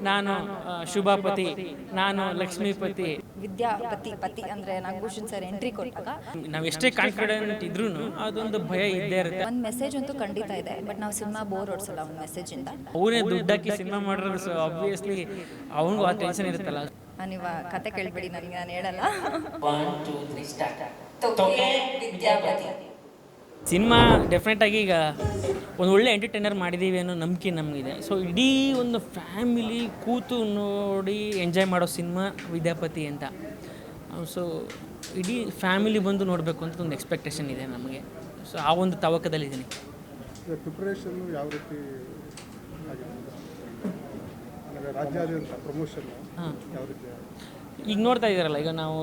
ನಾನು ಶುಭಾಪತಿ, ನಾನು ಲಕ್ಷ್ಮೀಪತಿ. ವಿದ್ಯಾಪತಿ ಪತಿ ಅಂದರೆ ನಾಗಭೂಷಣ್ ಸರ್ ಎಂಟ್ರಿ ಕೊಟ್ಟಾಗ ನಾವು ಎಷ್ಟೇ ಕಾನ್ಫಿಡೆಂಟ್ ಇದ್ರೂ ಅದೊಂದು ಭಯ ಇದ್ದೇ ಇರುತ್ತೆ. ಒಂದು ಮೆಸೇಜ್ ಅಂತೂ ಖಂಡಿತ ಇದೆ, ಬಟ್ ನಾವು ಸಿನಿಮಾ ಬೋರ್ ಹೊಡ್ಸಲ್ಲ ಒಂದು ಮೆಸೇಜಿಂದ. ಅವನೇ ದುಡ್ಡಾಕಿ ಸಿನಿಮಾ ಮಾಡಿದ್ರು, ಸೊ ಆಬ್ವಿಯಸ್ಲಿ ಅವನಿಗೂ ಆ ಟೆನ್ಷನ್ ಇರುತ್ತಲ್ಲ. ನೀವು ಕತೆ ಕೇಳ್ಬೇಡಿ, ನನಗೆ ನಾನು ಹೇಳಲ್ಲ. 1 2 3 ಸ್ಟಾರ್ಟ್. ವಿದ್ಯಾಪತಿ ಸಿನಿಮಾ ಡೆಫಿನೆಟಾಗಿ ಈಗ ಒಂದು ಒಳ್ಳೆ ಎಂಟರ್ಟೈನರ್ ಮಾಡಿದ್ದೀವಿ ಅನ್ನೋ ನಂಬಿಕೆ ನಮಗಿದೆ. ಸೊ ಇಡೀ ಒಂದು ಫ್ಯಾಮಿಲಿ ಕೂತು ನೋಡಿ ಎಂಜಾಯ್ ಮಾಡೋ ಸಿನಿಮಾ ವಿದ್ಯಾಪತಿ ಅಂತ. ಸೊ ಇಡೀ ಫ್ಯಾಮಿಲಿ ಬಂದು ನೋಡಬೇಕು ಅಂತ ಒಂದು ಎಕ್ಸ್ಪೆಕ್ಟೇಷನ್ ಇದೆ ನಮಗೆ. ಸೊ ಆ ಒಂದು ತವಕದಲ್ಲಿದ್ದೀನಿ. ಪ್ರಿಪ್ರೇಷನ್ ಯಾವ ರೀತಿ ರಾಜ್ಯಾದ್ಯಂತ ಪ್ರಮೋಷನ್ ಯಾವ ರೀತಿ? ಈಗ ನೋಡ್ತಾ ಇದ್ದಾರಲ್ಲ, ಈಗ ನಾವು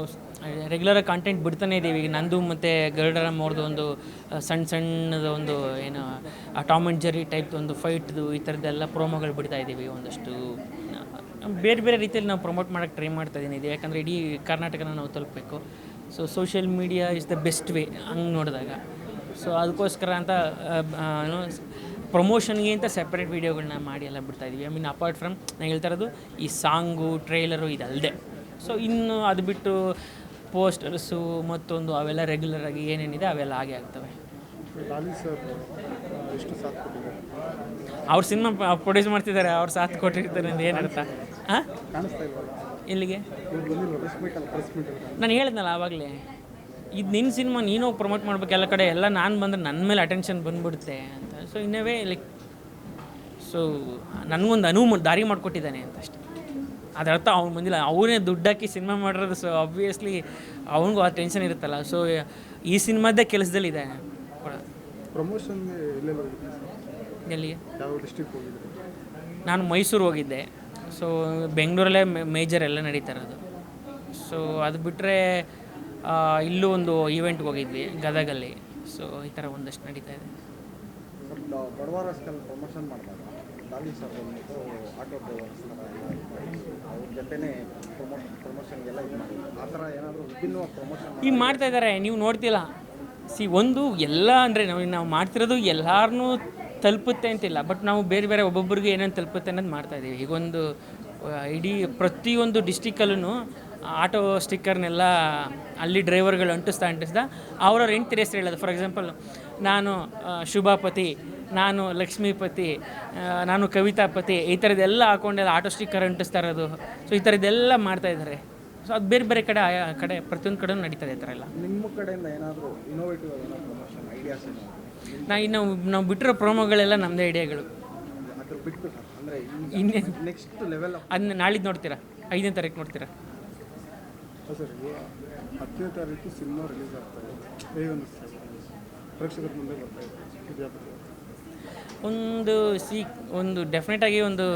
ರೆಗ್ಯುಲರಾಗಿ ಕಾಂಟೆಂಟ್ ಬಿಡ್ತಾನೆ ಇದ್ದೀವಿ. ಈಗ ನಂದು ಮತ್ತು ಗರುಡರಾಮ್ ಅವ್ರದ್ದು ಒಂದು ಸಣ್ಣದ ಒಂದು ಏನು ಟಾಮ್ ಆ್ಯಂಡ್ ಜೆರ್ರಿ ಟೈಪ್ ಒಂದು ಫೈಟ್ದು ಈ ಥರದ್ದೆಲ್ಲ ಪ್ರೋಮೋಗಳು ಬಿಡ್ತಾ ಇದ್ದೀವಿ. ಒಂದಷ್ಟು ಬೇರೆ ಬೇರೆ ರೀತಿಯಲ್ಲಿ ನಾವು ಪ್ರಮೋಟ್ ಮಾಡೋಕ್ಕೆ ಟ್ರೈ ಮಾಡ್ತಾ ಇದ್ದೀನಿ. ಯಾಕಂದರೆ ಇಡೀ ಕರ್ನಾಟಕನ ನಾವು ತಲುಪಬೇಕು. So social media is the best way ಹಂಗೆ ನೋಡಿದಾಗ. ಸೊ ಅದಕ್ಕೋಸ್ಕರ ಅಂತ ಪ್ರಮೋಷನ್ಗೆ ಅಂತ ಸೆಪ್ರೇಟ್ ವೀಡಿಯೋಗಳನ್ನ ಮಾಡಿ ಎಲ್ಲ ಬಿಡ್ತಾಯಿದ್ದೀವಿ. ಐ ಮೀನ್ ಅಪಾರ್ಟ್ ಫ್ರಮ್ ನಾನು ಹೇಳ್ತಾ ಇರೋದು ಈ ಸಾಂಗು ಟ್ರೈಲರು ಇದಲ್ಲದೆ. ಸೊ ಇನ್ನು ಅದು ಬಿಟ್ಟು ಪೋಸ್ಟರ್ಸು ಮತ್ತೊಂದು ಅವೆಲ್ಲ ರೆಗ್ಯುಲರಾಗಿ ಏನೇನಿದೆ ಅವೆಲ್ಲ ಹಾಗೆ ಆಗ್ತವೆ. ಅವ್ರ ಸಿನಿಮಾ ಪ್ರೊಡ್ಯೂಸ್ ಮಾಡ್ತಿದ್ದಾರೆ, ಅವ್ರು ಸಾಥ್ ಕೊಟ್ಟಿರ್ತಾರೆ ಅಂತ ಏನರ್ಥ? ಹಾಂ, ಇಲ್ಲಿಗೆ ನಾನು ಹೇಳಿದ್ನಲ್ಲ ಆವಾಗಲೇ, ಇದು ನಿನ್ನ ಸಿನಿಮಾ ನೀನು ಪ್ರಮೋಟ್ ಮಾಡ್ಬೇಕು ಎಲ್ಲ ಕಡೆ. ಎಲ್ಲ ನಾನು ಬಂದರೆ ನನ್ನ ಮೇಲೆ ಅಟೆನ್ಷನ್ ಬಂದುಬಿಡುತ್ತೆ ಅಂತ. ಸೊ ಇನ್ನವೇ ಲೈಕ್ ಸೊ ನನಗೊಂದು ಅನುವು ದಾರಿ ಮಾಡಿಕೊಟ್ಟಿದ್ದಾನೆ ಅಂತ ಅಷ್ಟೇ. ಅದರ ಅರ್ಥ ಅವ್ನು ಬಂದಿಲ್ಲ, ಅವನೇ ದುಡ್ಡಾಕಿ ಸಿನಿಮಾ ಮಾಡಿರೋದು. ಸೊ ಆಬ್ವಿಯಸ್ಲಿ ಅವನಿಗೂ ಆ ಟೆನ್ಷನ್ ಇರುತ್ತಲ್ಲ. ಸೊ ಈ ಸಿನಿಮಾದೇ ಕೆಲಸದಲ್ಲಿದೆ ಕೂಡ. ಪ್ರಮೋಷನ್ ಎಲ್ಲಿಗೆ? ಯಾವ ಡಿಸ್ಟ್ರಿಕ್ಟ್ ಹೋಗಿದ್ದೆ? ನಾನು ಮೈಸೂರು ಹೋಗಿದ್ದೆ. ಸೊ ಬೆಂಗಳೂರಲ್ಲೇ ಮೇಜರ್ ಎಲ್ಲ ನಡೀತಾ ಇರೋದು. ಸೊ ಅದು ಬಿಟ್ಟರೆ ಇಲ್ಲೂ ಒಂದು ಈವೆಂಟ್ಗೆ ಹೋಗಿದ್ವಿ ಗದಗಲ್ಲಿ. ಸೊ ಈ ಥರ ಒಂದಷ್ಟು ನಡೀತಾ ಇದೆ. ಬಡವರ ಪ್ರಮೋಷನ್ ಮಾಡಿದಾಗ ಡಾಲಿ ಸರ್ ಬಂದ್ಬಿಟ್ಟು ಆಟೋ ಡ್ರೈವರ್ಸ್ ಅವ್ರ ಜೊತೆನೇ ಪ್ರಮೋಷನ್ಗೆಲ್ಲ ಇದು ಮಾಡಿ ಆ ಥರ ಏನಾದರೂ ವಿಭಿನ್ನವಾಗಿ ಪ್ರಮೋಷನ್ ಈಗ ಮಾಡ್ತಾ ಇದ್ದಾರೆ, ನೀವು ನೋಡ್ತಿಲ್ಲ. ಒಂದು ಎಲ್ಲ ಅಂದರೆ ನಾವು ಮಾಡ್ತಿರೋದು ಎಲ್ಲರನ್ನೂ ತಲುಪುತ್ತೆ ಅಂತಿಲ್ಲ, ಬಟ್ ನಾವು ಬೇರೆ ಬೇರೆ ಒಬ್ಬೊಬ್ಬರಿಗೆ ಏನೇನು ತಲುಪುತ್ತೆ ಅನ್ನೋದು ಮಾಡ್ತಾಯಿದ್ದೀವಿ. ಈಗೊಂದು ಇಡೀ ಪ್ರತಿಯೊಂದು ಡಿಸ್ಟಿಕಲ್ಲೂ ಆಟೋ ಸ್ಟಿಕ್ಕರ್ನೆಲ್ಲ ಅಲ್ಲಿ ಡ್ರೈವರ್ಗಳು ಅಂಟಿಸ್ದ ಅವ್ರವ್ರ ಹೆಂಡ್ತಿ ಹೆಸರು ಹೇಳೋದು. ಫಾರ್ ಎಕ್ಸಾಂಪಲ್, ನಾನು ಶುಭಾಪತಿ, ನಾನು ಲಕ್ಷ್ಮೀಪತಿ, ನಾನು ಕವಿತಾಪತಿ, ಈ ಥರದ್ದೆಲ್ಲ ಹಾಕೊಂಡೆಲ್ಲ ಆಟೋ ಸ್ಟಿಕ್ಕರ್ ಅಂಟಿಸ್ತಾ ಇರೋದು. ಸೊ ಈ ಥರದ್ದೆಲ್ಲ ಮಾಡ್ತಾಯಿದ್ದಾರೆ. ಸೊ ಅದು ಬೇರೆ ಬೇರೆ ಕಡೆ ಪ್ರತಿಯೊಂದು ಕಡೆ ನಡೀತದೆ ಈ ಥರ ಎಲ್ಲ. ನಿಮ್ಮ ಕಡೆಯಿಂದ ಏನಾದರೂ ಇನೋವೇಟಿವ್ ಪ್ರಮೋಷನ್ ಐಡಿಯಾಸ್? ನಾವು ಬಿಟ್ಟಿರೋ ಪ್ರೋಮೋಗಳೆಲ್ಲ ನಮ್ಮದೇ ಐಡಿಯಾಗಳು. ಅದ್ರ ಬಿಟ್ಟು ಅಂದರೆ ಇನ್ನೇನು ನೆಕ್ಸ್ಟ್ ಲೆವೆಲ್ ಅದನ್ನ ನಾಳಿದ್ದು ನೋಡ್ತೀರಾ, 5ನೇ ತಾರೀಕು ನೋಡ್ತೀರಾ. ಸರ್, 10ನೇ ತಾರೀಕು ಸಿನಿಮಾ ರಿಲೀಸ್ ಆಗ್ತಾಯಿದೆ. ಹೇಗೆ ಪ್ರೇಕ್ಷಕರ ಮುಂದೆ ಬರ್ತಾಯಿದೆ ವಿದ್ಯಾಪತಿ? ಒಂದು ಡೆಫಿನೆಟಾಗಿ ಒಂದು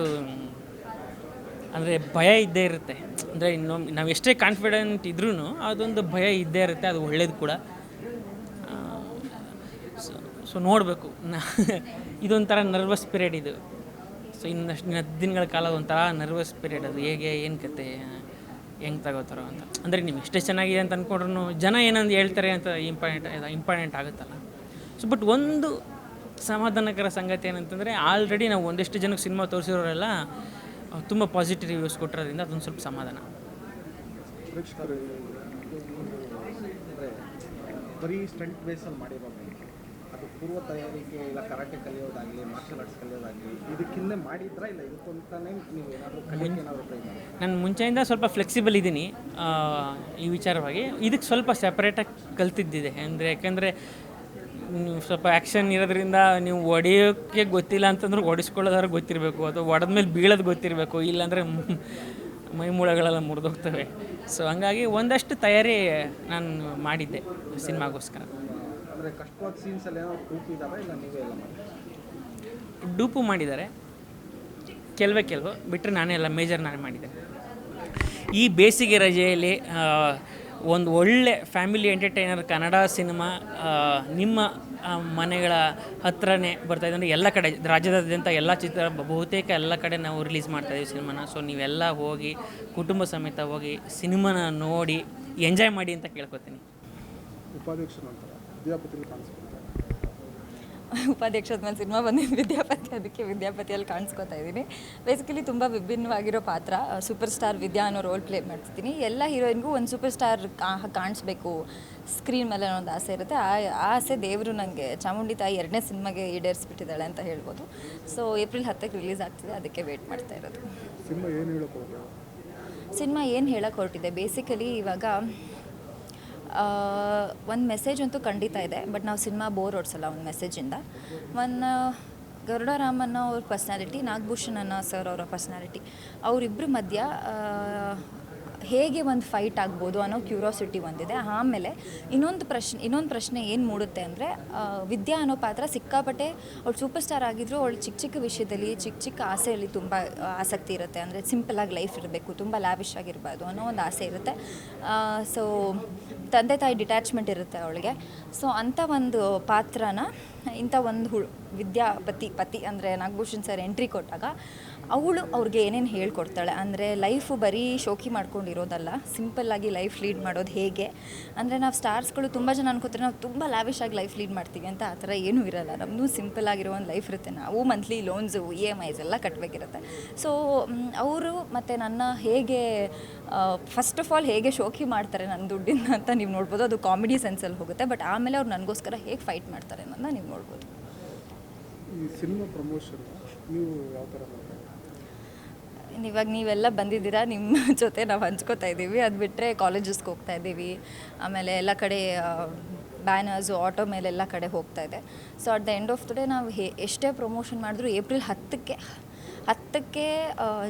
ಅಂದರೆ ಭಯ ಇದ್ದೇ ಇರುತ್ತೆ. ಅಂದರೆ ನಾವು ಎಷ್ಟೇ ಕಾನ್ಫಿಡೆಂಟ್ ಇದ್ರೂ ಅದೊಂದು ಭಯ ಇದ್ದೇ ಇರುತ್ತೆ. ಅದು ಒಳ್ಳೇದು ಕೂಡ. ಸೊ ನೋಡಬೇಕು. ಇದೊಂಥರ ನರ್ವಸ್ ಪೀರಿಯಡ್ ಇದು. ಸೊ ಇನ್ನಷ್ಟು 10 ದಿನಗಳ ಕಾಲ ಒಂಥರ ನರ್ವಸ್ ಪೀರಿಯಡ್. ಅದು ಹೇಗೆ ಏನು ಕತೆ ಹೆಂಗೆ ತಗೋತಾರೋ ಅಂತ. ಅಂದರೆ ನೀವು ಎಷ್ಟೇ ಚೆನ್ನಾಗಿದೆ ಅಂತ ಅಂದ್ಕೊಂಡ್ರು ಜನ ಏನಂದು ಹೇಳ್ತಾರೆ ಅಂತ ಇಂಪಾರ್ಟೆಂಟ್ ಆಗುತ್ತಲ್ಲ. ಸೊ ಬಟ್ ಒಂದು ಸಮಾಧಾನಕರ ಸಂಗತಿ ಏನಂತಂದರೆ, ಆಲ್ರೆಡಿ ನಾವು ಒಂದಷ್ಟು ಜನಕ್ಕೆ ಸಿನಿಮಾ ತೋರಿಸಿರೋರೆಲ್ಲ ತುಂಬ ಪಾಸಿಟಿವ್ ರಿವ್ಯೂಸ್ ಕೊಟ್ಟಿರೋದ್ರಿಂದ ಅದೊಂದು ಸ್ವಲ್ಪ ಸಮಾಧಾನ. ಪ್ರೇಕ್ಷಕರು ಅಂದರೆ ಬರೀ ಸ್ಟಂಟ್ ಬೇಸಲ್ಲಿ ಮಾಡಿರೋದು, ಅದು ಪೂರ್ವ ತಯಾರಿಕೆ ಇಲ್ಲ ಕರಾಟೆ ಕಲಿಯೋದಾಗಲಿ ಮಾರ್ಷಲ್ ಆರ್ಟ್ಸ್ ಕಲಿಯೋದಾಗಲಿ ಇದಕ್ಕಿಂತ ಮಾಡಿದ್ರಾ ಇಲ್ಲ ಇದಕ್ಕಂತಾನೆ ನೀವು ಏನಾದರೂ ಏನಾದರೂ ಟ್ರೈ ಮಾಡಿ? ನಾನು ಮುಂಚೆಯಿಂದ ಸ್ವಲ್ಪ ಫ್ಲೆಕ್ಸಿಬಲ್ ಇದ್ದೀನಿ ಈ ವಿಚಾರವಾಗಿ. ಇದಕ್ಕೆ ಸ್ವಲ್ಪ ಸೆಪ್ರೇಟಾಗಿ ಕಲ್ತಿದ್ದಿದೆ. ಯಾಕೆಂದರೆ ನೀವು ಸ್ವಲ್ಪ ಆ್ಯಕ್ಷನ್ ಇರೋದ್ರಿಂದ ನೀವು ಹೊಡೆಯೋಕ್ಕೆ ಗೊತ್ತಿಲ್ಲ ಅಂತಂದ್ರೆ ಹೊಡಿಸ್ಕೊಳ್ಳೋದಾದ್ರೆ ಗೊತ್ತಿರಬೇಕು, ಅಥವಾ ಹೊಡೆದ್ಮೇಲೆ ಬೀಳೋದು ಗೊತ್ತಿರಬೇಕು, ಇಲ್ಲಾಂದರೆ ಮೈ ಮೂಳೆಗಳೆಲ್ಲ ಮುರಿದೋಗ್ತವೆ. ಸೊ ಹಂಗಾಗಿ ಒಂದಷ್ಟು ತಯಾರಿ ನಾನು ಮಾಡಿದ್ದೆ ಸಿನಿಮಾಗೋಸ್ಕರ. ಅಂದರೆ ಕಷ್ಟವಾದ ಸೀನ್ಸಲ್ಲಿ ಏನೋ ಡೂಪ್ ಇದ್ದಾವೆ ಇಲ್ಲ ನೀವೇ ಎಲ್ಲ ಮಾಡಿ? ಡೂಪು ಮಾಡಿದ್ದಾರೆ ಕೆಲವು ಬಿಟ್ಟರೆ ನಾನೇ ಎಲ್ಲ ಮೇಜರ್ ನಾನೇ ಮಾಡಿದ್ದೆ. ಈ ಬೇಸಿಗೆ ರಜೆಯಲ್ಲಿ ಒಂದು ಒಳ್ಳೆ ಫ್ಯಾಮಿಲಿ ಎಂಟರ್ಟೈನರ್ ಕನ್ನಡ ಸಿನಿಮಾ ನಿಮ್ಮ ಮನೆಗಳ ಹತ್ರನೇ ಬರ್ತಾಯಿದೆ. ಅಂದರೆ ಎಲ್ಲ ಕಡೆ ರಾಜ್ಯದಾದ್ಯಂತ ಎಲ್ಲ ಬಹುತೇಕ ಎಲ್ಲ ಕಡೆ ನಾವು ರಿಲೀಸ್ ಮಾಡ್ತಾಯಿದ್ದೀವಿ ಸಿನಿಮಾನ. ಸೊ ನೀವೆಲ್ಲ ಹೋಗಿ ಕುಟುಂಬ ಸಮೇತ ಹೋಗಿ ಸಿನಿಮಾನ ನೋಡಿ ಎಂಜಾಯ್ ಮಾಡಿ ಅಂತ ಕೇಳ್ಕೊತೀನಿ. ಉಪಾಧ್ಯಕ್ಷ ನಂತರ ವಿದ್ಯಾಪತಿ ಕಾಣಿಸ್ಕೊಳ್ತಾರೆ. ಉಪಾಧ್ಯಕ್ಷದ ಮೇಲೆ ಸಿನಿಮಾ ಬಂದಿದ್ದು ವಿದ್ಯಾಪತಿ, ಅದಕ್ಕೆ ವಿದ್ಯಾಪತಿಯಲ್ಲಿ ಕಾಣಿಸ್ಕೊತಾ ಇದ್ದೀನಿ. ಬೇಸಿಕಲಿ ತುಂಬ ವಿಭಿನ್ನವಾಗಿರೋ ಪಾತ್ರ, ಸೂಪರ್ ಸ್ಟಾರ್ ವಿದ್ಯಾ ಅನ್ನೋ ರೋಲ್ ಪ್ಲೇ ಮಾಡ್ತಿದ್ದೀನಿ. ಎಲ್ಲ ಹೀರೋಯಿನ್ಗೂ ಒಂದು ಸೂಪರ್ ಸ್ಟಾರ್ ಕಾಣಿಸ್ಬೇಕು ಸ್ಕ್ರೀನ್ ಮೇಲೆ ಅನ್ನೋ ಒಂದು ಆಸೆ ಇರುತ್ತೆ. ಆ ಆಸೆ ದೇವರು ನನಗೆ ಚಾಮುಂಡಿ ತಾಯಿ 2ನೇ ಸಿನಿಮಾಗೆ ಈಡೇರಿಸ್ಬಿಟ್ಟಿದ್ದಾಳೆ ಅಂತ ಹೇಳ್ಬೋದು. ಸೊ ಏಪ್ರಿಲ್ 10ಕ್ಕೆ ರಿಲೀಸ್ ಆಗ್ತಿದೆ, ಅದಕ್ಕೆ ವೇಟ್ ಮಾಡ್ತಾ ಇರೋದು. ಸಿನಿಮಾ ಏನು ಹೇಳಕ್ಕೆ ಹೊರಟಿದೆ, ಬೇಸಿಕಲಿ ಇವಾಗ ಒಂದು ಮೆಸೇಜ್ ಅಂತೂ ಖಂಡಿತ ಇದೆ, ಬಟ್ ನಾವು ಸಿನಿಮಾ ಬೋರ್ ಹೊಡ್ಸಲ್ಲ ಒಂದು ಮೆಸೇಜಿಂದ. ಗರುಡ ರಾಮಣ್ಣ ಅವ್ರ ಪರ್ಸ್ನಾಲಿಟಿ, ನಾಗಭೂಷಣ್ ಅನ್ನೋ ಸರ್ ಅವರ ಪರ್ಸ್ನಾಲಿಟಿ, ಅವರಿಬ್ಬರ ಮಧ್ಯ ಹೇಗೆ ಒಂದು ಫೈಟ್ ಆಗ್ಬೋದು ಅನ್ನೋ ಕ್ಯೂರಿಯಾಸಿಟಿ ಒಂದಿದೆ. ಆಮೇಲೆ ಇನ್ನೊಂದು ಪ್ರಶ್ನೆ ಏನು ಮೂಡುತ್ತೆ ಅಂದರೆ, ವಿದ್ಯಾ ಅನ್ನೋ ಪಾತ್ರ ಸಿಕ್ಕಾಪಟ್ಟೆ ಅವಳು ಸೂಪರ್ ಸ್ಟಾರ್ ಆಗಿದ್ರು, ಅವಳು ಚಿಕ್ಕ ವಿಷಯದಲ್ಲಿ ಚಿಕ್ಕ ಆಸೆಯಲ್ಲಿ ತುಂಬ ಆಸಕ್ತಿ ಇರುತ್ತೆ. ಅಂದರೆ ಸಿಂಪಲಾಗಿ ಲೈಫ್ ಇರಬೇಕು, ತುಂಬ ಲ್ಯಾವಿಶ್ ಆಗಿರಬಾರ್ದು ಅನ್ನೋ ಒಂದು ಆಸೆ ಇರುತ್ತೆ. ಸೊ ತಂದೆ ತಾಯಿ ಡಿಟ್ಯಾಚ್ಮೆಂಟ್ ಇರುತ್ತೆ ಅವಳಿಗೆ. ಸೊ ಅಂಥ ಒಂದು ಪಾತ್ರನ ಇಂಥ ಒಂದು ಪತಿ ಅಂದರೆ ನಾಗಭೂಷಣ್ ಸರ್ ಎಂಟ್ರಿ ಕೊಟ್ಟಾಗ ಅವಳು ಅವ್ರಿಗೆ ಏನೇನು ಹೇಳ್ಕೊಡ್ತಾಳೆ ಅಂದರೆ, ಲೈಫು ಬರೀ ಶೋಕಿ ಮಾಡ್ಕೊಂಡಿರೋದಲ್ಲ, ಸಿಂಪಲ್ಲಾಗಿ ಲೈಫ್ ಲೀಡ್ ಮಾಡೋದು ಹೇಗೆ. ಅಂದರೆ ನಾವು ಸ್ಟಾರ್ಸ್ಗಳು ತುಂಬ ಜನ ಅನ್ಕೋತಾರೆ ನಾವು ತುಂಬ ಲ್ಯಾವಿಶಾಗಿ ಲೈಫ್ ಲೀಡ್ ಮಾಡ್ತೀವಿ ಅಂತ. ಆ ಥರ ಏನೂ ಇರಲ್ಲ, ನಮ್ಮದು ಸಿಂಪಲ್ಲಾಗಿರೋ ಒಂದು ಲೈಫ್ ಇರುತ್ತೆ. ನಾವು ಮಂತ್ಲಿ ಲೋನ್ಸು EMIs ಎಲ್ಲ ಕಟ್ಟಬೇಕಿರುತ್ತೆ. ಸೊ ಅವರು ಮತ್ತು ನನ್ನ ಹೇಗೆ ಫಸ್ಟ್ ಆಫ್ ಆಲ್ ಹೇಗೆ ಶೋಕಿ ಮಾಡ್ತಾರೆ ನನ್ನ ದುಡ್ಡಿಂದ ಅಂತ ನೀವು ನೋಡ್ಬೋದು. ಅದು ಕಾಮಿಡಿ ಸೆನ್ಸಲ್ಲಿ ಹೋಗುತ್ತೆ. ಬಟ್ ಆಮೇಲೆ ಅವ್ರು ನನಗೋಸ್ಕರ ಹೇಗೆ ಫೈಟ್ ಮಾಡ್ತಾರೆ ಅನ್ನೋದನ್ನ ನೀವು ನೋಡ್ಬೋದು. ಈ ಸಿನಿಮಾ ಪ್ರಮೋಷನ್ ನೀವು ಯಾವ ಥರ ಮಾಡ್ತಾರೆ? ಇವಾಗ ನೀವೆಲ್ಲ ಬಂದಿದ್ದೀರಾ, ನಿಮ್ಮ ಜೊತೆ ನಾವು ಹಂಚ್ಕೋತಾ ಇದ್ದೀವಿ. ಅದು ಬಿಟ್ಟರೆ ಕಾಲೇಜಸ್ಗೆ ಹೋಗ್ತಾ ಇದ್ದೀವಿ, ಆಮೇಲೆ ಎಲ್ಲ ಕಡೆ ಬ್ಯಾನರ್ಸು ಆಟೋ ಮೇಲೆಲ್ಲ ಕಡೆ ಹೋಗ್ತಾ ಇದೆ. So at the end of the day ನಾವು ಎಷ್ಟೇ ಪ್ರಮೋಷನ್ ಮಾಡಿದ್ರು ಏಪ್ರಿಲ್ 10ಕ್ಕೆ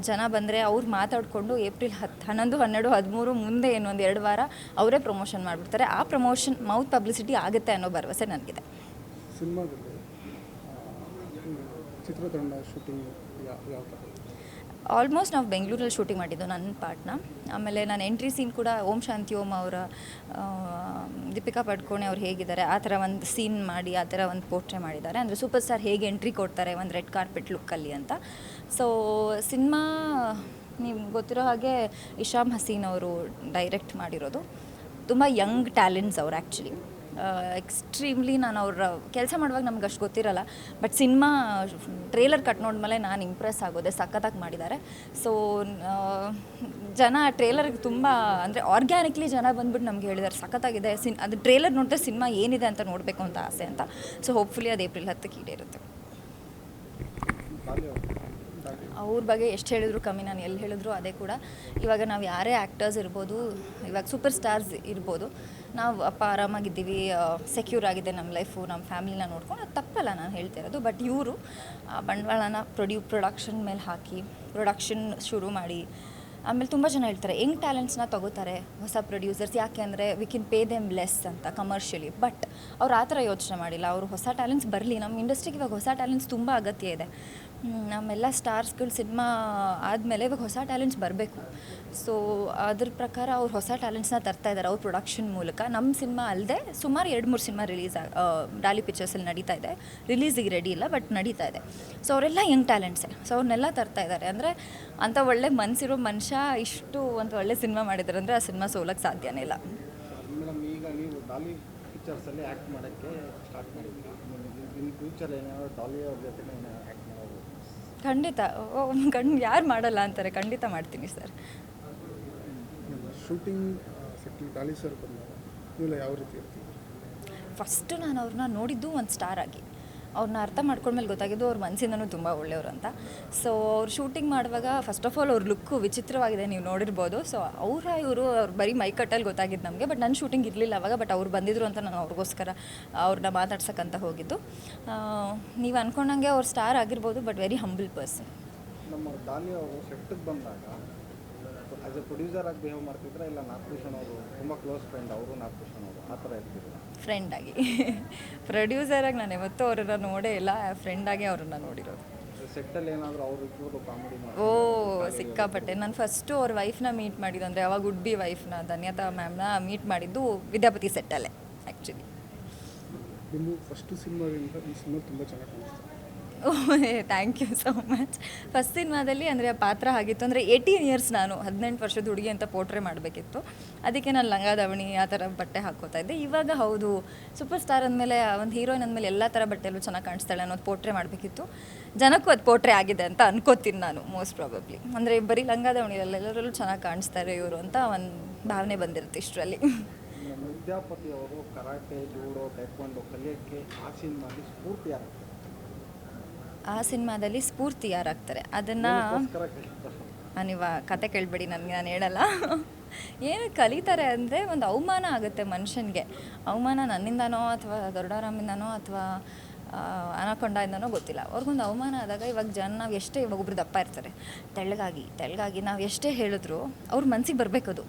ಜನ ಬಂದರೆ ಅವ್ರು ಮಾತಾಡಿಕೊಂಡು ಏಪ್ರಿಲ್ 10, 11, 12, 13 ಮುಂದೆ ಇನ್ನೊಂದು 2 ವಾರ ಅವರೇ ಪ್ರಮೋಷನ್ ಮಾಡಿಬಿಡ್ತಾರೆ. ಆ ಪ್ರಮೋಷನ್ ಮೌತ್ ಪಬ್ಲಿಸಿಟಿ ಆಗುತ್ತೆ ಅನ್ನೋ ಭರವಸೆ ನನಗಿದೆ. ಸಿನಿಮಾದಲ್ಲಿ ಚಿತ್ರತಂಡ ಶೂಟಿಂಗ್ ಯಾವ ಥರ? ಆಲ್ಮೋಸ್ಟ್ ನಾವು ಬೆಂಗಳೂರಲ್ಲಿ ಶೂಟಿಂಗ್ ಮಾಡಿದ್ದು ನನ್ನ ಪಾರ್ಟ್ನ. ಆಮೇಲೆ ನಾನು ಎಂಟ್ರಿ ಸೀನ್ ಕೂಡ ಓಂ ಶಾಂತಿ ಓಂ ಅವರ ದೀಪಿಕಾ ಪಡ್ಕೋಣೆ ಅವ್ರು ಹೇಗಿದ್ದಾರೆ ಆ ಥರ ಒಂದು ಸೀನ್ ಮಾಡಿ ಆ ಥರ ಒಂದು ಪೋರ್ಟ್ರೇ ಮಾಡಿದ್ದಾರೆ. ಅಂದರೆ ಸೂಪರ್ ಸ್ಟಾರ್ ಹೇಗೆ ಎಂಟ್ರಿ ಕೊಡ್ತಾರೆ ಒಂದು ರೆಡ್ ಕಾರ್ಪೆಟ್ ಲುಕ್ಕಲ್ಲಿ ಅಂತ. ಸೊ ಸಿನಿಮಾ ನಿಮ್ಗೆ ಗೊತ್ತಿರೋ ಹಾಗೆ ಇಶಾಮ್ ಹಸೀನ್ ಅವರು ಡೈರೆಕ್ಟ್ ಮಾಡಿರೋದು. ತುಂಬ ಯಂಗ್ ಟ್ಯಾಲೆಂಟ್ಸ್ ಅವರು ಆ್ಯಕ್ಚುಲಿ. ಎಕ್ಸ್ಟ್ರೀಮ್ಲಿ ನಾನು ಅವ್ರ ಕೆಲಸ ಮಾಡುವಾಗ ನಮ್ಗೆ ಅಷ್ಟು ಗೊತ್ತಿರಲ್ಲ, ಬಟ್ ಸಿನಿಮಾ ಟ್ರೇಲರ್ ಕಟ್ ನೋಡಿದ್ಮೇಲೆ ನಾನು ಇಂಪ್ರೆಸ್ ಆಗೋದೆ, ಸಖತ್ತಾಗಿ ಮಾಡಿದ್ದಾರೆ. ಸೊ ಜನ ಟ್ರೇಲರ್ಗೆ ತುಂಬ ಅಂದರೆ ಆರ್ಗ್ಯಾನಿಕ್ಲಿ ಜನ ಬಂದ್ಬಿಟ್ಟು ನಮ್ಗೆ ಹೇಳಿದ್ದಾರೆ ಸಖತ್ತಾಗಿದೆ, ಅದು ಟ್ರೇಲರ್ ನೋಡಿದ್ರೆ ಸಿನಿಮಾ ಏನಿದೆ ಅಂತ ನೋಡಬೇಕು ಅಂತ ಆಸೆ ಅಂತ. ಸೊ ಹೋಪ್ಫುಲಿ ಅದು ಏಪ್ರಿಲ್ 10ಕ್ಕೆ ಈಡೇರುತ್ತೆ. ಅವ್ರ ಬಗ್ಗೆ ಎಷ್ಟು ಹೇಳಿದ್ರು ಕಮ್ಮಿ, ನಾನು ಎಲ್ಲಿ ಹೇಳಿದ್ರು ಅದೇ ಕೂಡ. ಇವಾಗ ನಾವು ಯಾರೇ ಆ್ಯಕ್ಟರ್ಸ್ ಇರ್ಬೋದು, ಇವಾಗ ಸೂಪರ್ ಸ್ಟಾರ್ಸ್ ಇರ್ಬೋದು, ನಾವು ಆರಾಮಾಗಿದ್ದೀವಿ, ಸೆಕ್ಯೂರ್ ಆಗಿದೆ ನಮ್ಮ ಲೈಫು, ನಮ್ಮ ಫ್ಯಾಮಿಲಿನ ನೋಡ್ಕೊಂಡು, ಅದು ತಪ್ಪಲ್ಲ ನಾನು ಹೇಳ್ತಿರೋದು. ಬಟ್ ಇವರು ಬಂಡವಾಳನ ಪ್ರೊಡಕ್ಷನ್ ಮೇಲೆ ಹಾಕಿ ಪ್ರೊಡಕ್ಷನ್ ಶುರು ಮಾಡಿ, ಆಮೇಲೆ ತುಂಬ ಜನ ಹೇಳ್ತಾರೆ ಯಂಗ್ ಟ್ಯಾಲೆಂಟ್ಸ್ನ ತೊಗೋತಾರೆ ಹೊಸ ಪ್ರೊಡ್ಯೂಸರ್ಸ್, ಯಾಕೆ ಅಂದರೆ we can pay them less ಅಂತ ಕಮರ್ಷಿಯಲಿ. ಬಟ್ ಅವ್ರು ಆ ಥರ ಯೋಚನೆ ಮಾಡಿಲ್ಲ. ಅವರು ಹೊಸ ಟ್ಯಾಲೆಂಟ್ಸ್ ಬರಲಿ, ನಮ್ಮ ಇಂಡಸ್ಟ್ರಿಗೆ ಇವಾಗ ಹೊಸ ಟ್ಯಾಲೆಂಟ್ಸ್ ತುಂಬ ಅಗತ್ಯ ಇದೆ. ನಮ್ಮೆಲ್ಲ ಸ್ಟಾರ್ಸ್ಗಳು ಸಿನಿಮಾ ಆದಮೇಲೆ ಇವಾಗ ಹೊಸ ಟ್ಯಾಲೆಂಟ್ಸ್ ಬರಬೇಕು. ಸೊ ಅದ್ರ ಪ್ರಕಾರ ಅವ್ರು ಹೊಸ ಟ್ಯಾಲೆಂಟ್ಸ್ನ ತರ್ತಾ ಇದ್ದಾರೆ ಅವ್ರ ಪ್ರೊಡಕ್ಷನ್ ಮೂಲಕ. ನಮ್ಮ ಸಿನಿಮಾ ಅಲ್ಲದೆ ಸುಮಾರು 2-3 ಸಿನಿಮಾ ರಿಲೀಸ್ ಡಾಲಿ ಪಿಕ್ಚರ್ಸಲ್ಲಿ ನಡೀತಾ ಇದೆ. ರಿಲೀಸಿಗೆ ರೆಡಿ ಇಲ್ಲ, ಬಟ್ ನಡೀತಾ ಇದೆ. ಸೊ ಅವರೆಲ್ಲ ಯಂಗ್ ಟ್ಯಾಲೆಂಟ್ಸೇ. ಸೊ ಅವ್ರನ್ನೆಲ್ಲ ತರ್ತಾ ಇದ್ದಾರೆ. ಅಂದರೆ ಅಂಥ ಒಳ್ಳೆ ಮನಸ್ಸಿರೋ ಮನುಷ್ಯ ಇಷ್ಟು ಒಂದು ಒಳ್ಳೆ ಸಿನಿಮಾ ಮಾಡಿದ್ದಾರೆ ಅಂದರೆ ಆ ಸಿನಿಮಾ ಸೋಲಕ್ಕೆ ಸಾಧ್ಯನೇ ಇಲ್ಲ. ಮೇಡಮ್, ಈಗ ನೀವು ಡಾಲಿ ಪಿಕ್ಚರ್ಸಲ್ಲಿ ಆ್ಯಕ್ಟ್ ಮಾಡೋಕ್ಕೆ ಸ್ಟಾರ್ಟ್ ಮಾಡಿದ್ದೀರಾ. ಇನ್ ಫ್ಯೂಚರ್ ಏನಾದ್ರು ಡಾಲಿ ಅವ್ರ ಜೊತೆ ಆ್ಯಕ್ಟ್ ಮಾಡೋದು? ಖಂಡಿತ. ಯಾರು ಮಾಡಲ್ಲ ಅಂತಾರೆ, ಖಂಡಿತ ಮಾಡ್ತೀನಿ ಸರ್. ಶೂಟಿಂಗ್ ಸೆಟ್ಟಿಗೆ ಡಾಲಿ ಸರ್ ಬಂದಾಗ ನೀವು ಯಾವ ರೀತಿ ಇರ್ತೀವಿ? ಫಸ್ಟು ನಾನು ಅವ್ರನ್ನ ನೋಡಿದ್ದು ಒಂದು ಸ್ಟಾರ್ ಆಗಿ, ಅವ್ರನ್ನ ಅರ್ಥ ಮಾಡ್ಕೊಂಡ್ಮೇಲೆ ಗೊತ್ತಾಗಿದ್ದು ಅವ್ರ ಮನಸ್ಸಿಂದನೂ ತುಂಬ ಒಳ್ಳೆಯವರು ಅಂತ. ಸೊ ಅವ್ರು ಶೂಟಿಂಗ್ ಮಾಡುವಾಗ ಫಸ್ಟ್ ಆಫ್ ಆಲ್ ಅವ್ರ ಲುಕ್ಕು ವಿಚಿತ್ರವಾಗಿದೆ, ನೀವು ನೋಡಿರ್ಬೋದು. ಸೊ ಇವರು ಬರೀ ಮೈಕಟ್ಟಲ್ಲಿ ಗೊತ್ತಾಗಿದ್ದು ನಮಗೆ. ಬಟ್ ನನ್ನ ಶೂಟಿಂಗ್ ಇರಲಿಲ್ಲ ಅವಾಗ, ಬಟ್ ಅವ್ರು ಬಂದಿದ್ರು ಅಂತ ನಾನು ಅವ್ರಿಗೋಸ್ಕರ ಅವ್ರನ್ನ ಮಾತಾಡ್ಸೋಕ್ಕಂತ ಹೋಗಿದ್ದು. ನೀವು ಅಂದ್ಕೊಂಡಂಗೆ ಅವ್ರು ಸ್ಟಾರ್ ಆಗಿರ್ಬೋದು, ಬಟ್ ವೆರಿ ಹಂಬಲ್ ಪರ್ಸನ್. ನಮ್ಮ ಡಾಲಿ ಅವರು ಸೆಟ್ಟಿಗೆ ಬಂದಾಗ ಆ್ಯಸ್ ಎ ಪ್ರೊಡ್ಯೂಸರ್ ಆಗಿ ಬಿಹೇವ್ ಮಾಡ್ತಿದ್ರೆ, ಇಲ್ಲ ನಾಗಭೂಷಣ್ ಅವರು ತುಂಬ ಕ್ಲೋಸ್ ಫ್ರೆಂಡ್, ಅವರು ನಾಗಭೂಷಣ್ ಅವರು ಆ ಥರ ಇರ್ತಿದ್ರು? ಫ್ರೆಂಡಾಗಿ. ಪ್ರೊಡ್ಯೂಸರಾಗಿ ನಾನು ಯಾವತ್ತೂ ಅವ್ರನ್ನ ನೋಡೇ ಇಲ್ಲ, ಫ್ರೆಂಡಾಗಿ ಅವ್ರನ್ನ ನೋಡಿರೋದು. ಸೆಟ್ಟಲ್ಲಿ ಏನಾದರೂ ಅವರು ಇಬ್ಬರು ಕಾಮಿಡಿ ಮಾಡಿ? ಸಿಕ್ಕಾಪಟ್ಟೆ. ನಾನು ಫಸ್ಟು ಅವ್ರ ವೈಫ್ನ ಮೀಟ್ ಮಾಡಿದ್ದು, ಅಂದರೆ ಅವಾಗ ವುಡ್ ಬಿ ವೈಫ್ನ ಧನ್ಯತಾ ಮ್ಯಾಮ್ನ ಮೀಟ್ ಮಾಡಿದ್ದು ವಿದ್ಯಾಪತಿ ಸೆಟ್ಟಲ್ಲೇ ಆ್ಯಕ್ಚುಲಿ. ನಿಮ್ಮ ಫಸ್ಟು ಸಿನಿಮಾದಿಂದ ಈ ಸಿನಿಮಾ ತುಂಬ ಚೆನ್ನಾಗಿ ಕಾಣಿಸ್ತು. Thank you so much. First ಸಿನಿಮಾದಲ್ಲಿ ಅಂದರೆ ಆ ಪಾತ್ರ ಆಗಿತ್ತು ಅಂದರೆ 18 ಇಯರ್ಸ್, ನಾನು 18 ವರ್ಷದ ಹುಡುಗಿ ಅಂತ ಪೋರ್ಟ್ರೇ ಮಾಡಬೇಕಿತ್ತು. ಅದಕ್ಕೆ ನಾನು ಲಂಗ ದಾವಣಿ ಆ ಥರ ಬಟ್ಟೆ ಹಾಕ್ಕೋತಾ ಇದ್ದೆ. ಇವಾಗ ಹೌದು, ಸೂಪರ್ ಸ್ಟಾರ್ ಅಂದಮೇಲೆ ಒಂದು ಹೀರೋಯಿನ್ ಅಂದಮೇಲೆ ಎಲ್ಲ ಥರ ಬಟ್ಟೆಲ್ಲೂ ಚೆನ್ನಾಗಿ ಕಾಣಿಸ್ತಾಳೆ ಅನ್ನೋದು ಪೋರ್ಟ್ರೇ ಮಾಡಬೇಕಿತ್ತು. ಜನಕ್ಕೂ ಅದು ಪೋರ್ಟ್ರೇ ಆಗಿದೆ ಅಂತ ಅನ್ಕೋತೀನಿ ನಾನು, ಮೋಸ್ಟ್ ಪ್ರಾಬಬ್ಲಿ. ಅಂದರೆ ಬರೀ ಲಂಗ ದಾವಣಿಯಲ್ಲ, ಎಲ್ಲರಲ್ಲೂ ಚೆನ್ನಾಗಿ ಕಾಣಿಸ್ತಾರೆ ಇವರು ಅಂತ ಒಂದು ಭಾವನೆ ಬಂದಿರುತ್ತೆ ಇಷ್ಟರಲ್ಲಿ. ವಿದ್ಯಾಪತಿ ಅವರು ಕರಾಟೆ, ಜೂಡೋ, ಟೈಕ್ವಾಂಡೋ ಕಲಿಯೋಕ್ಕೆ ಆ ಸಿನಿಮಾಲಿ ಸ್ಫೂರ್ತಿ ಯಾರು? ಆ ಸಿನಿಮಾದಲ್ಲಿ ಸ್ಫೂರ್ತಿ ಯಾರಾಗ್ತಾರೆ ಅದನ್ನು ನೀವು ಕತೆ ಕೇಳಬೇಡಿ, ನನಗೆ ನಾನು ಹೇಳಲ್ಲ. ಏನು ಕಲಿತಾರೆ ಅಂದರೆ ಒಂದು ಅವಮಾನ ಆಗುತ್ತೆ ಮನುಷ್ಯನಿಗೆ. ಅವಮಾನ ನನ್ನಿಂದನೋ ಅಥವಾ ಗರುಡಾರಾಮಿಂದನೋ ಅಥವಾ ಅನಕೊಂಡಾಯಿಂದನೋ ಗೊತ್ತಿಲ್ಲ. ಅವ್ರಿಗೊಂದು ಅವಮಾನ ಆದಾಗ ಇವಾಗ ನಾವು ಎಷ್ಟೇ, ಇವಾಗ ಒಬ್ರು ದಪ್ಪ ಇರ್ತಾರೆ, ತೆಳ್ಳಗಾಗಿ ನಾವು ಎಷ್ಟೇ ಹೇಳಿದ್ರು ಅವ್ರ ಮನಸ್ಸಿಗೆ ಬರಬೇಕದು,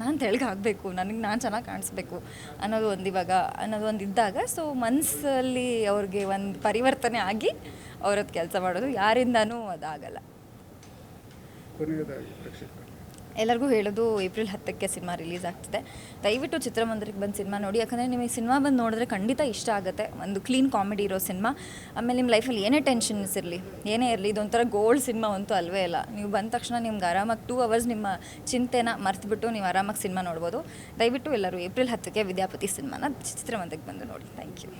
ನಾನು ತೆಳ್ಳಗಾಗಬೇಕು, ನಾನು ಚೆನ್ನಾಗಿ ಕಾಣಿಸ್ಬೇಕು ಅನ್ನೋದು ಒಂದು ಇದ್ದಾಗ, ಸೊ ಮನಸ್ಸಲ್ಲಿ ಅವ್ರಿಗೆ ಒಂದು ಪರಿವರ್ತನೆ ಆಗಿ ಅವ್ರದ್ದು ಕೆಲಸ ಮಾಡೋದು. ಯಾರಿಂದನೂ ಅದಾಗಲ್ಲ. ಕೊನೆಯದಾಗಿ ಪ್ರೇಕ್ಷಕರು ಎಲ್ಲರಿಗೂ ಹೇಳೋದು, ಏಪ್ರಿಲ್ 10ಕ್ಕೆ ಸಿನಿಮಾ ರಿಲೀಸ್ ಆಗ್ತಿದೆ. ದಯವಿಟ್ಟು ಚಿತ್ರಮಂದಿರಕ್ಕೆ ಬಂದು ಸಿನಿಮಾ ನೋಡಿ. ಯಾಕಂದರೆ ನಿಮಗೆ ಸಿನಿಮಾ ಬಂದು ನೋಡಿದ್ರೆ ಖಂಡಿತ ಇಷ್ಟ ಆಗುತ್ತೆ. ಒಂದು ಕ್ಲೀನ್ ಕಾಮಿಡಿ ಇರೋ ಸಿನಿಮಾ. ಆಮೇಲೆ ನಿಮ್ಮ ಲೈಫಲ್ಲಿ ಏನೇ ಟೆನ್ಷನ್ಸ್ ಇರಲಿ, ಏನೇ ಇರಲಿ, ಇದೊಂಥರ ಗೋಲ್ಡ್ ಸಿನಿಮಾ ಅಂತೂ ಅಲ್ವೇ ಇಲ್ಲ. ನೀವು ಬಂದ ತಕ್ಷಣ ನಿಮ್ಗೆ ಆರಾಮಾಗಿ 2 hours ನಿಮ್ಮ ಚಿಂತೆನ ಮರೆತುಬಿಟ್ಟು ನೀವು ಆರಾಮಾಗಿ ಸಿನಿಮಾ ನೋಡ್ಬೋದು. ದಯವಿಟ್ಟು ಎಲ್ಲರೂ ಏಪ್ರಿಲ್ 10ಕ್ಕೆ ವಿದ್ಯಾಪತಿ ಸಿನಿಮಾನ ಚಿತ್ರಮಂದಿರಕ್ಕೆ ಬಂದು ನೋಡಿ. Thank you.